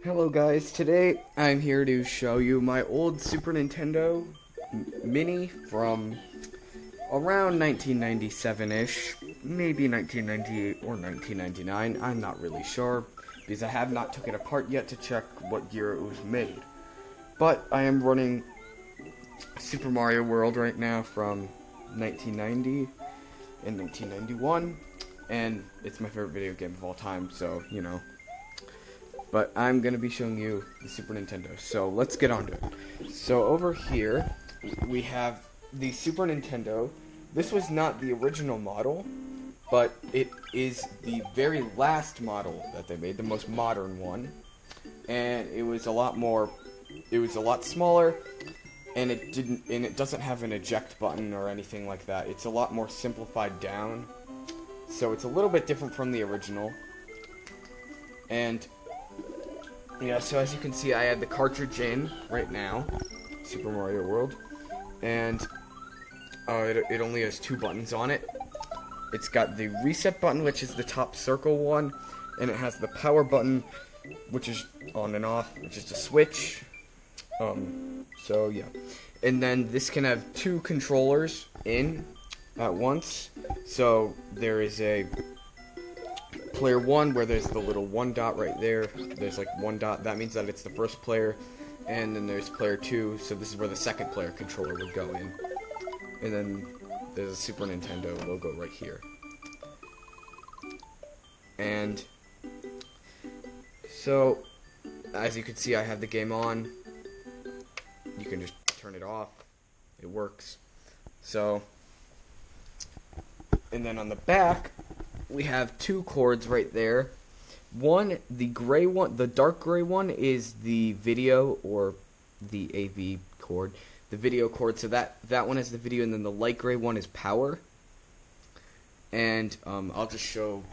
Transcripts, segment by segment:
Hello guys, today I'm here to show you my old Super Nintendo Mini from around 1997-ish, maybe 1998 or 1999, I'm not really sure, because I have not took it apart yet to check what year it was made. But I am running Super Mario World right now from 1990 and 1991, and it's my favorite video game of all time, so, you know. But I'm going to be showing you the Super Nintendo, so let's get on to it. So over here, we have the Super Nintendo. This was not the original model, but it is the very last model that they made, the most modern one. And it was a lot smaller, and it doesn't have an eject button or anything like that. It's a lot more simplified down. So it's a little bit different from the original. And yeah, so as you can see, I have the cartridge in right now, Super Mario World, and it only has 2 buttons on it. It's got the reset button, which is the top circle one, and it has the power button, which is on and off, which is the switch. So yeah, and then this can have 2 controllers in at once. So there is a player 1 where there's the little 1 dot right there. There's like 1 dot, that means that it's the first player, and then there's player 2, so this is where the second player controller would go in. And then there's a Super Nintendo logo right here. And so as you can see, I have the game on. You can just turn it off. It works. So, and then on the back we have 2 cords right there. One, the gray one, the dark gray one is the video or the AV cord, the video cord. So that one is the video, and then the light gray one is power. And I'll just show.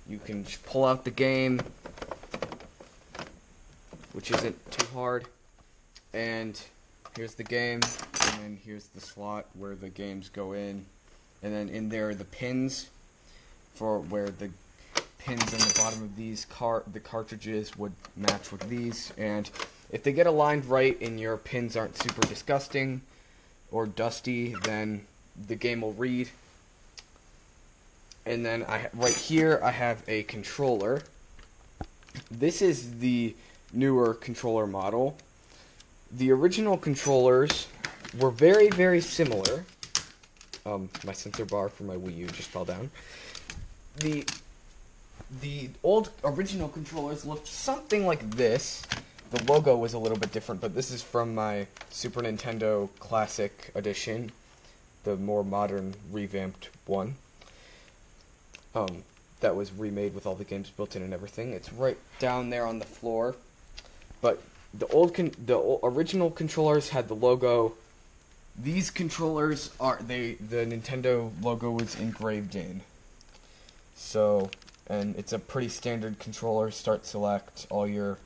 You can just pull out the game, which isn't too hard. And here's the game, and then here's the slot where the games go in, and then in there are the pins for where the pins on the bottom of these the cartridges would match with these. And if they get aligned right and your pins aren't super disgusting or dusty, then the game will read. And then right here I have a controller. This is the newer controller model. The original controllers were very, very similar. My sensor bar for my Wii U just fell down. The old original controllers looked something like this. The logo was a little bit different, but this is from my Super Nintendo Classic Edition, the more modern, revamped one. That was remade with all the games built in and everything. It's right down there on the floor. But the original controllers had the logo. These controllers the Nintendo logo was engraved in. So, and it's a pretty standard controller. Start, select, all your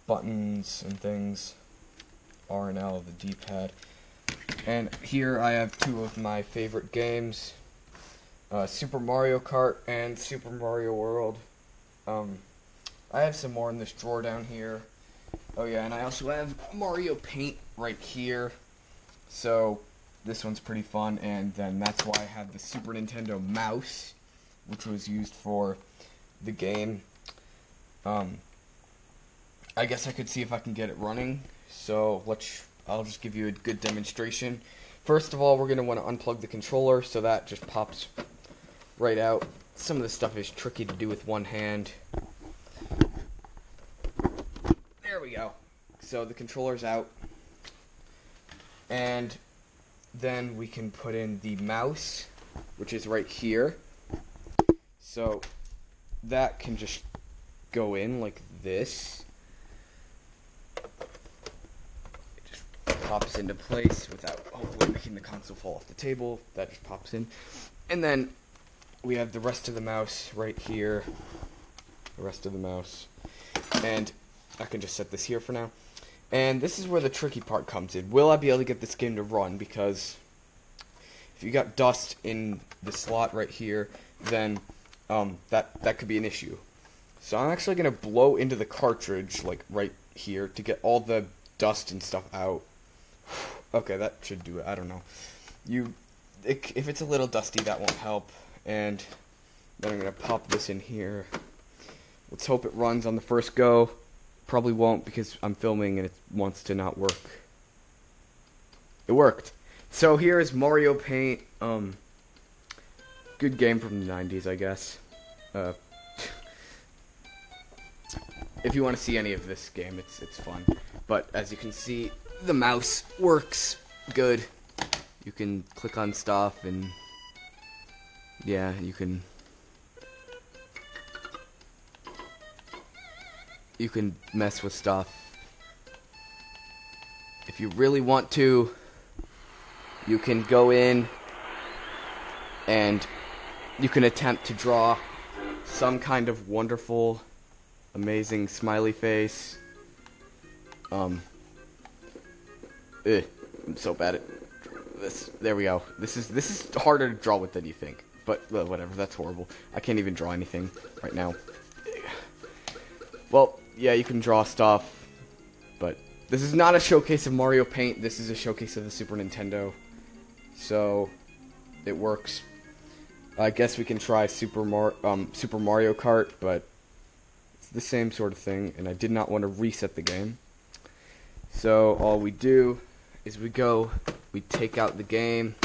buttons and things, R and L, the D-pad. And here I have 2 of my favorite games, Super Mario Kart and Super Mario World. I have some more in this drawer down here. Oh yeah, and I also have Mario Paint right here. So this one's pretty fun, and then that's why I have the Super Nintendo mouse, which was used for the game. I guess I could see if I can get it running. So I'll just give you a good demonstration. First of all, we're going to want to unplug the controller, so that just pops right out. Some of this stuff is tricky to do with one hand. There we go. So the controller's out. And then we can put in the mouse, which is right here. So that can just go in like this. It just pops into place without hopefully making the console fall off the table. That just pops in. And then we have the rest of the mouse right here. The rest of the mouse. And I can just set this here for now. And this is where the tricky part comes in. Will I be able to get this game to run? Because if you got dust in the slot right here, then that could be an issue. So I'm actually going to blow into the cartridge, like, right here, to get all the dust and stuff out. Okay, that should do it. I don't know. If it's a little dusty, that won't help. And then I'm going to pop this in here. Let's hope it runs on the first go. Probably won't because I'm filming and it wants to not work. It worked. So here is Mario Paint. Good game from the 90s, I guess. If you want to see any of this game, it's fun. But as you can see, the mouse works good. You can click on stuff and yeah, you can mess with stuff. If you really want to, you can go in and you can attempt to draw some kind of wonderful, amazing smiley face. I'm so bad at this. There we go. This is harder to draw with than you think. But whatever, that's horrible. I can't even draw anything right now. Well, yeah, you can draw stuff, but this is not a showcase of Mario Paint. This is a showcase of the Super Nintendo. So it works. I guess we can try Super Mario Kart, but it's the same sort of thing, and I did not want to reset the game. So all we do is we take out the game,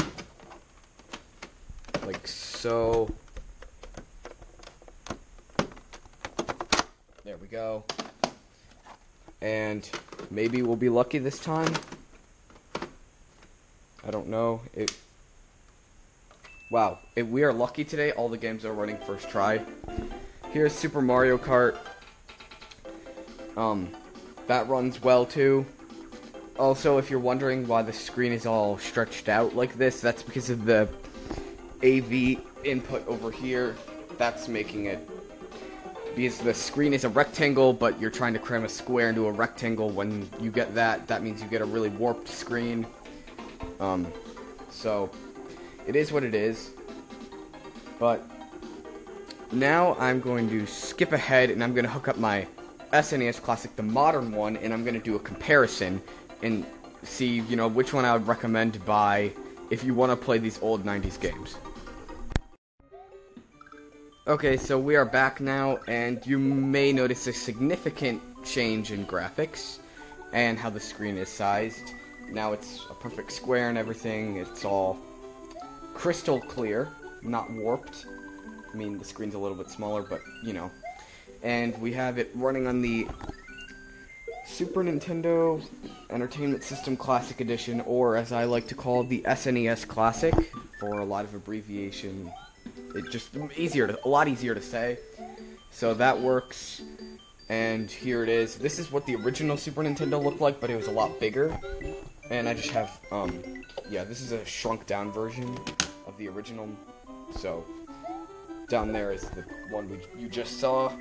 like so. There we go. And maybe we'll be lucky this time. I don't know. Wow, if we are lucky today, all the games are running first try. Here's Super Mario Kart. That runs well too. Also, if you're wondering why the screen is all stretched out like this, that's because of the AV input over here. That's making it, because the screen is a rectangle, but you're trying to cram a square into a rectangle. When you get that means you get a really warped screen. So it is what it is. But now I'm going to skip ahead and I'm going to hook up my SNES Classic, the modern one, and I'm going to do a comparison and see, you know, which one I would recommend to buy if you want to play these old 90s games. Okay, so we are back now, and you may notice a significant change in graphics and how the screen is sized. Now it's a perfect square and everything. It's all crystal clear, not warped. I mean, the screen's a little bit smaller, but, you know. And we have it running on the Super Nintendo Entertainment System Classic Edition, or as I like to call the SNES Classic, for a lot of abbreviation. It's just a lot easier to say. So that works. And here it is. This is what the original Super Nintendo looked like, but it was a lot bigger. And I just have, yeah, this is a shrunk down version of the original. So down there is the one you just saw.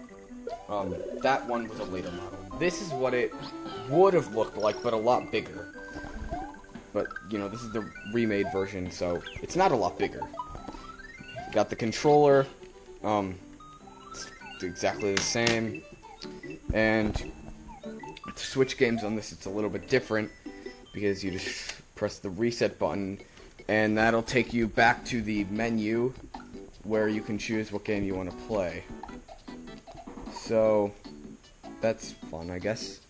That one was a later model. This is what it would have looked like, but a lot bigger. But, you know, this is the remade version, so it's not a lot bigger. Got the controller, it's exactly the same, and to switch games on this, it's a little bit different, because you just press the reset button, and that'll take you back to the menu, where you can choose what game you want to play. So, that's fun, I guess.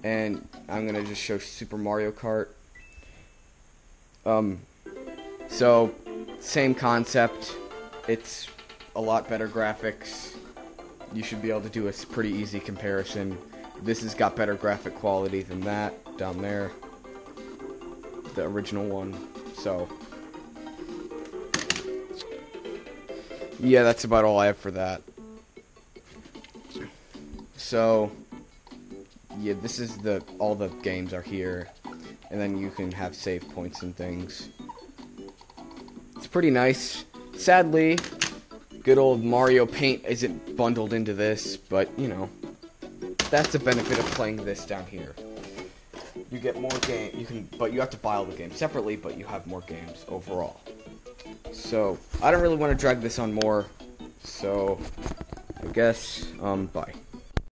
And I'm gonna just show Super Mario Kart. So, same concept. It's a lot better graphics. You should be able to do a pretty easy comparison. This has got better graphic quality than that down there, the original one. So yeah, that's about all I have for that. So yeah, this is all the games are here, and then you can have save points and things. It's pretty nice. Sadly, good old Mario Paint isn't bundled into this, but, you know, that's the benefit of playing this down here. You get more but you have to buy all the games separately, but you have more games overall. So, I don't really want to drag this on more, so I guess, bye.